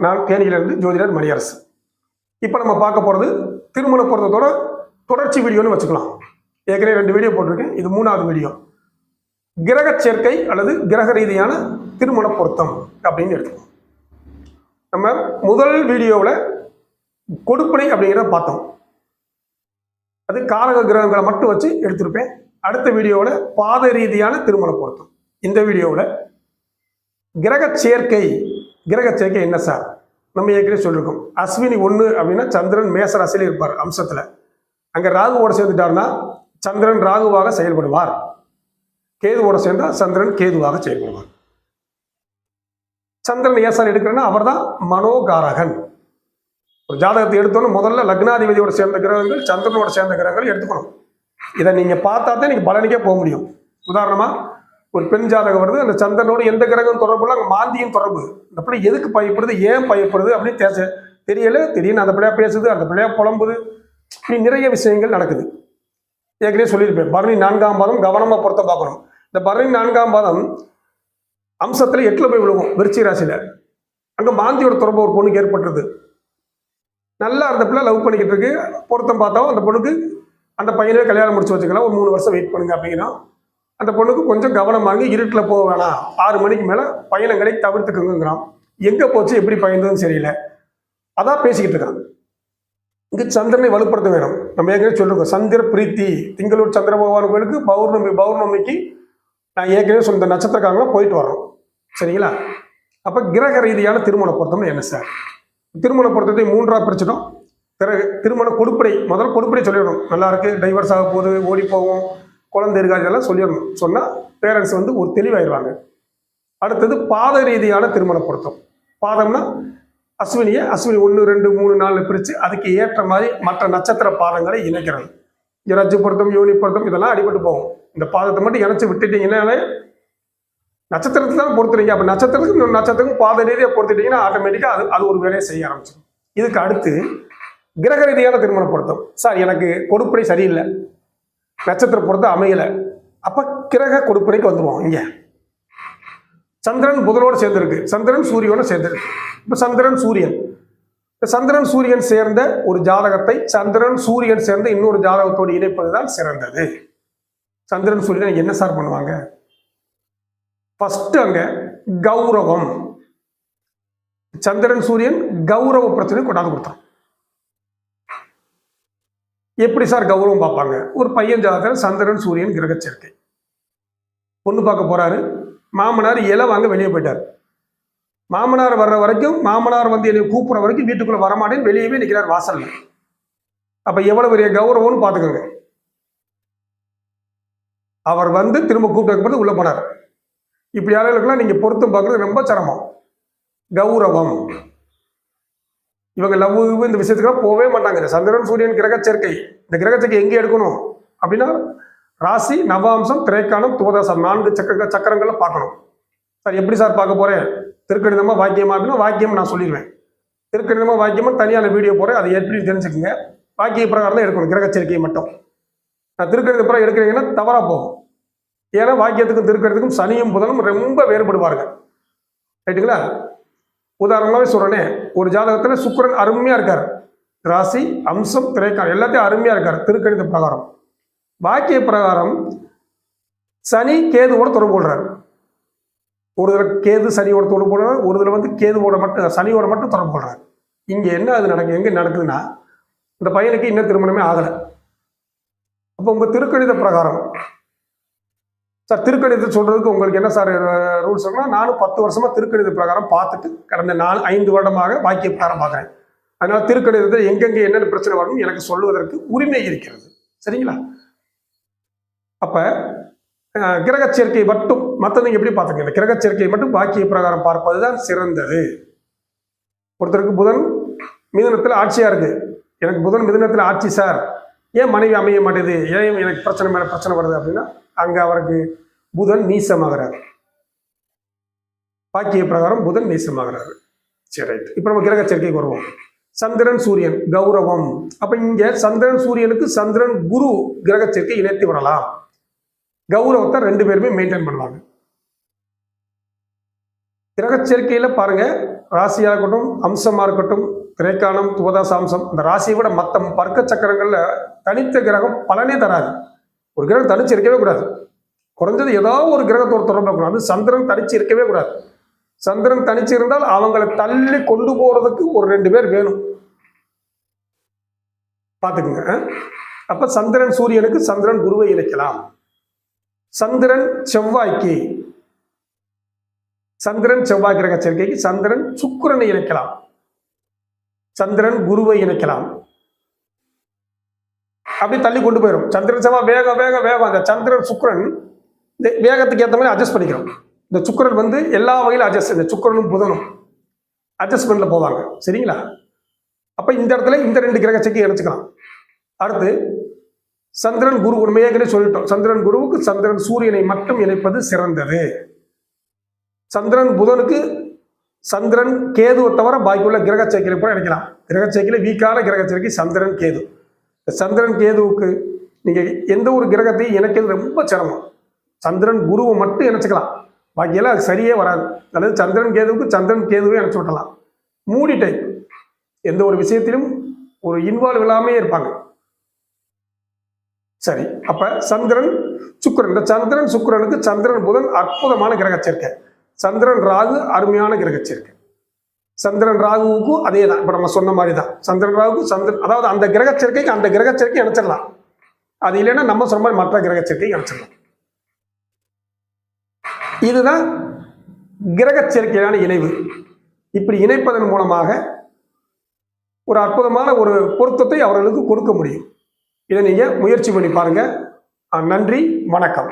நான் தேனியிலிருந்து ஜோதிடர் மணியரசு. இப்போ நம்ம பார்க்க போகிறது திருமண பொருத்தத்தோட தொடர்ச்சி வீடியோன்னு வச்சுக்கலாம். ஏற்கனவே 2 வீடியோ போட்டிருக்கேன், இது 3வது வீடியோ. கிரக சேர்க்கை அல்லது கிரக ரீதியான திருமண பொருத்தம் அப்படின்னு எடுத்துக்கோம். நம்ம முதல் வீடியோவில் கொடுப்பனை அப்படிங்கிறத பார்த்தோம். அது காரக கிரகங்களை மட்டும் வச்சு எடுத்திருப்பேன். அடுத்த வீடியோவில் பாத ரீதியான திருமண பொருத்தம். இந்த வீடியோவில் கிரக சேர்க்கை என்ன சார்? நம்ம ஏற்கனவே சொல்லியிருக்கோம். அஸ்வினி 1 அப்படின்னா சந்திரன் மேச ராசியில் இருப்பார் அம்சத்தில். அங்கே ராகுவோட சேர்ந்துட்டார்னா சந்திரன் ராகுவாக செயல்படுவார். கேதுவோட சேர்ந்தா சந்திரன் கேதுவாக செயல்படுவார். சந்திரன் ஏசார் எடுக்கிறேன்னா அவர் தான் மனோகாரகன். ஒரு ஜாதகத்தை எடுத்தோன்னு முதல்ல லக்னாதிபதியோட சேர்ந்த கிரகங்கள், சந்திரனோட சேர்ந்த கிரகங்கள் எடுத்துக்கணும். இதை நீங்கள் பார்த்தா தான் நீங்கள் பலனுக்கே போக முடியும். உதாரணமாக ஒரு பெண் ஜாதகம் வருது, அந்த சந்திரனோடு எந்த கிரகம் தொடர்புல அங்கே மாந்தியும் தொடர்பு. அந்த பிள்ளை எதுக்கு பயப்படுது, ஏன் பயப்படுது அப்படின்னு தெரியல. திடீர்னு அந்த பிள்ளையா பேசுது, அந்த பிள்ளையா புலம்புது, இப்படி நிறைய விஷயங்கள் நடக்குது. ஏற்கனவே சொல்லியிருப்பேன், பரணி 4ஆம் பாதம் கவனமாக பொருத்தம் பார்க்கணும். இந்த பரணி 4ஆம் பாதம் அம்சத்தில் 8ல் போய் விழுகும் விருச்சிக ராசியில். அங்கே மாந்தியோட தொடர்பு ஒரு பொண்ணுக்கு ஏற்பட்டுருது. நல்லா அந்த பிள்ளை லவ் பண்ணிக்கிட்டு இருக்கு. பொருத்தம் பார்த்தோம், அந்த பொண்ணுக்கு அந்த பையனே கல்யாணம் முடிச்சு வச்சுக்கலாம், ஒரு 3 வருஷம் வெயிட் பண்ணுங்க அப்படிங்கிறோம். அந்த பொண்ணுக்கு கொஞ்சம் கவனமாக இருட்டில் போக வேணாம், 6 மணிக்கு மேலே பயணங்களை தவிர்த்துக்குங்கிறான். எங்கே போச்சு, எப்படி பயந்ததுன்னு தெரியல. அதான் பேசிக்கிட்டு இருக்கான். இங்கே சந்திரனை வலுப்படுத்த வேணும். நம்ம ஏற்கனவே சொல்லிருக்கோம், சந்திர பிரீத்தி திங்களூர் சந்திர பகவான் கோயிலுக்கு பௌர்ணமிக்கு நான் ஏற்கனவே சொன்ன நட்சத்திரக்காரங்களாம் போயிட்டு வர்றோம். சரிங்களா? அப்போ கிரக ரீதியான திருமண பொருத்தம்னு என்ன சார்? திருமண பொருத்தத்தை 3ஆக பிரிச்சிட்டோம். பிறகு திருமண கொடுப்படை, முதல்ல கொடுப்படை சொல்லிடணும். நல்லா இருக்கு, டைவர்ஸ் ஆக போகுது, ஓடி போகும், குழந்தை இருக்காது, இதெல்லாம் சொல்லிடணும். சொன்னால் பேரண்ட்ஸ் ஒரு தெளிவாயிடுவாங்க. அடுத்தது பாத ரீதியான திருமண பொருத்தம். பாதம்னா அஸ்வினி 1, 2, 3, 4 பிரித்து அதுக்கு ஏற்ற மாதிரி மற்ற நட்சத்திர பாதங்களை இணைக்கிறது. ரஜ்ஜு பொருத்தம், யோனி பொருத்தம் இதெல்லாம் அடிபட்டு போகும். இந்த பாதத்தை மட்டும் இணைச்சி விட்டுட்டீங்கன்னா நட்சத்திரத்தை தான் பொறுத்துறீங்க. அப்போ நட்சத்திரத்துக்கு இன்னொரு நட்சத்திரத்துக்கும் பாத ரீதியாக பொறுத்துட்டீங்கன்னா ஆட்டோமேட்டிக்காக அது ஒரு வேலையை செய்ய ஆரம்பிச்சிடும். இதுக்கு அடுத்து கிரக ரீதியான திருமண பொருத்தம். சார் எனக்கு கொடுப்படை சரியில்லை, நட்சத்திர பொருத்தம் அமையலை, அப்போ கிரக கொடுப்படைக்கு வந்துடுவோம். இங்கே சந்திரன் புதனோடு சேர்ந்துருக்கு, சந்திரன் சூரியனோட சேர்ந்துருக்கு. இப்போ சந்திரன் சூரியன் சேர்ந்த ஒரு ஜாதகத்தை சந்திரன் சூரியன் சேர்ந்த இன்னொரு ஜாதகத்தோடு இணைப்பது தான் சிறந்தது. சந்திரன் சூரியன் என்ன சார் பண்ணுவாங்க? ஃபர்ஸ்ட் அங்க கௌரவம். சந்திரன் சூரியன் கௌரவ பிரச்சனை கொண்டாந்து கொடுத்தான். எப்படி சார் கௌரவம் பார்ப்பாங்க? ஒரு பையன் ஜாதகத்தில் சந்திரன் சூரியன் கிரக சேர்க்கை, பொண்ணு பார்க்க போறாரு. மாமனார் இலை வாங்க வெளியே போயிட்டார். மாமனார் வர்ற வரைக்கும், மாமனார் என்னை கூப்பிட்ற வரைக்கும் வீட்டுக்குள்ள வரமாட்டேன்னு வெளியவே நிற்கிறார் வாசல்ல. அப்ப எவ்வளவு பெரிய கௌரவம்னு பார்த்துக்கோங்க. அவர் திரும்ப கூப்பிட்டு உள்ள போனார். இப்படி ஆளுகளுக்கெல்லாம் நீங்க பொருத்தம் பார்க்கறது ரொம்ப சிரமம். கௌரவம், இவங்க லவ் இந்த விஷயத்துக்குலாம் போகவே மாட்டாங்க. சந்திரன் சூரியன் கிரக சேர்க்கை, இந்த கிரக சேர்க்கை எங்கே எடுக்கணும் அப்படின்னா ராசி, நவாம்சம், திரைக்காலம், துவதாசம் 4 சக்கரங்களை பார்க்கணும். சார் எப்படி சார் பார்க்க போறேன்? திருக்கணிதமா வாக்கியமா அப்படின்னா வாக்கியம் நான் சொல்லிடுவேன். திருக்கணிதமா வாக்கியமா தனியான வீடியோ போறேன், அதை எப்படி தெரிஞ்சுக்கோங்க. வாக்கிய பிரகாரம் தான் எடுக்கணும் கிரக சேர்க்கையை மட்டும். நான் திருக்கணித பிரகாரம் எடுக்கிறீங்கன்னா தவறா போகும். ஏன்னா வாக்கியத்துக்கும் திருக்கணிதத்துக்கும் சனியும் புதனும் ரொம்ப வேறுபடுவார்கள். ரைட்டுங்களா? உதாரணமாகவே சொல்றேனே, ஒரு ஜாதகத்தில் சுக்கிரன் அருமையா இருக்கார், ராசி, அம்சம், திரைக்காலம் எல்லாத்தையும் அருமையா இருக்கார் திருக்கணித பிரகாரம். வாக்கிய பிரகாரம் சனி கேதுவோட தொடர்பு கொள்றார். ஒரு தடவை கேது சனியோட தொடர்பு கொள்றார், ஒரு தடவை கேதுவோட மட்டும் சனியோட மட்டும் தொடர்பு கொள்றார். இங்க என்ன அது எங்க நடக்குதுன்னா, இந்த பையனுக்கு இன்னும் திருமணமே ஆகலை. அப்போ உங்க திருக்கணித பிரகாரம் சார், திருக்கணிதத்தை சொல்றதுக்கு உங்களுக்கு என்ன சார் ரூல்ஸ்? நானும் 10 வருஷமா திருக்கணித பிரகாரம் பார்த்துட்டு கடந்த 5 வருடமாக வாக்கிய பிரகாரம் பார்க்குறேன். அதனால திருக்கணிதத்தில் எங்கெங்கே என்னென்ன பிரச்சனை வரணும் எனக்கு சொல்லுவதற்கு உரிமை இருக்கிறது. சரிங்களா? அப்ப கிரக சேர்க்கை மட்டும், மற்றவங்க எப்படி பார்த்துங்க, கிரக சேர்க்கை மட்டும் வாக்கிய பிரகாரம் பார்ப்பதுதான் சிறந்தது. ஒருத்தருக்கு புதன் மிதுனத்தில் ஆட்சியா இருக்கு, எனக்கு புதன் மிதுனத்தில் ஆட்சி சார், ஏன் மனைவி அமைய மாட்டேது, ஏன் எனக்கு பிரச்சனை மேல பிரச்சனை வருது அப்படின்னா அங்க அவருக்கு புதன் நீசமாகிறார். வாக்கிய பிரகாரம் புதன் நீசமாகிறார். சரி, இப்போ நம்ம கிரக சேர்க்கைக்கு வருவோம். சந்திரன் சூரியன் கௌரவம். அப்ப இங்க சந்திரன் சூரியனுக்கு சந்திரன் குரு கிரக சேர்க்கை இணைத்து விடலாம். கௌரவத்தை 2 பேருமே மெயின்டைன் பண்ணுவாங்க. கிரக சேர்க்கையில பாருங்க, ராசியாக இருக்கட்டும், அம்சமாக இருக்கட்டும், கிரேக்கானம், துவதாசாம்சம், அந்த ராசியை விட மற்ற வர்க்க சக்கரங்களில் தனித்த கிரகம் பலனே தராது. ஒரு கிரகம் தனிச்சு இருக்கவே கூடாது. குறைஞ்சது ஏதாவது ஒரு கிரகத்தோட தொடர்பு இருக்கணும். அது சந்திரன் தனிச்சு இருக்கவே கூடாது. சந்திரன் தனிச்சு இருந்தால் அவங்களை தள்ளி கொண்டு போறதுக்கு ஒரு 2 பேர் வேணும். பார்த்துக்குங்க. அப்ப சந்திரன் சூரியனுக்கு சந்திரன் குருவை இணைக்கலாம். சந்திரன் செவ்வாய்க்கு, சந்திரன் செவ்வாய் கிரக சேர்க்கைக்கு சந்திரன் சுக்கிரனை இணைக்கலாம். சந்திரன் குருவை இணைக்கலாம். அப்படி தள்ளி கொண்டு போயிடும். சந்திரன் செவ்வாய் வேகம் வேகம் வேகம். அந்த சந்திரன் சுக்கிரன் இந்த வேகத்துக்கு ஏற்ற மாதிரி அட்ஜஸ்ட் பண்ணிக்கிறோம். இந்த சுக்கிரன் வந்து எல்லா வகையிலும் அட்ஜஸ்ட், இந்த சுக்கிரனும் புதனும் அட்ஜஸ்ட்மெண்ட்ல போவாங்க. சரிங்களா? அப்ப இந்த இடத்துல இந்த 2 கிரக சேர்க்கை இணைச்சுக்கலாம். அடுத்து சந்திரன் குரு, உண்மையாக சொல்லிட்டோம். சந்திரன் குருவுக்கு சந்திரன் சூரியனை மட்டும் இணைப்பது சிறந்தது. சந்திரன் புதனுக்கு சந்திரன் கேதுவை தவிர பாக்கியுள்ள கிரக சேர்க்கையை கூட இணைக்கலாம். கிரக சேர்க்கையில வீக்கான கிரக சேர்க்கை சந்திரன் கேது. சந்திரன் கேதுவுக்கு நீங்க எந்த ஒரு கிரகத்தையும் இணைக்கிறது ரொம்ப சிரமம். சந்திரன் குருவை மட்டும் இணைச்சிக்கலாம், பாக்கியெல்லாம் அது சரியே வராது. அல்லது சந்திரன் கேதுவுக்கு சந்திரன் கேதுவை இணைச்சு விட்டலாம். மூடி டைப், எந்த ஒரு விஷயத்திலும் ஒரு இன்வால்வ் இல்லாமே இருப்பாங்க. சரி, அப்ப சந்திரன் சுக்கிரன், இந்த சந்திரன் சுக்கிரனுக்கு சந்திரன் புதன் அற்புதமான கிரக சேர்க்கை. சந்திரன் ராகு அருமையான கிரக சேர்க்கை. சந்திரன் ராகுவுக்கும் அதே தான், இப்ப நம்ம சொன்ன மாதிரி தான். சந்திரன் ராகுக்கு சந்திரன், அதாவது அந்த கிரக சேர்க்கைக்கு அந்த கிரக சேர்க்கை இணைச்சிடலாம். அது இல்லைன்னா நம்ம சொன்ன மாதிரி மற்ற கிரக சேர்க்கை இணைச்சிடலாம். இதுதான் கிரக சேர்க்கையான இணைவு. இப்படி இணைப்பதன் மூலமாக ஒரு அற்புதமான ஒரு பொருத்தத்தை அவர்களுக்கு கொடுக்க முடியும். இதை நீங்க முயற்சி பண்ணி பாருங்க. நன்றி, வணக்கம்.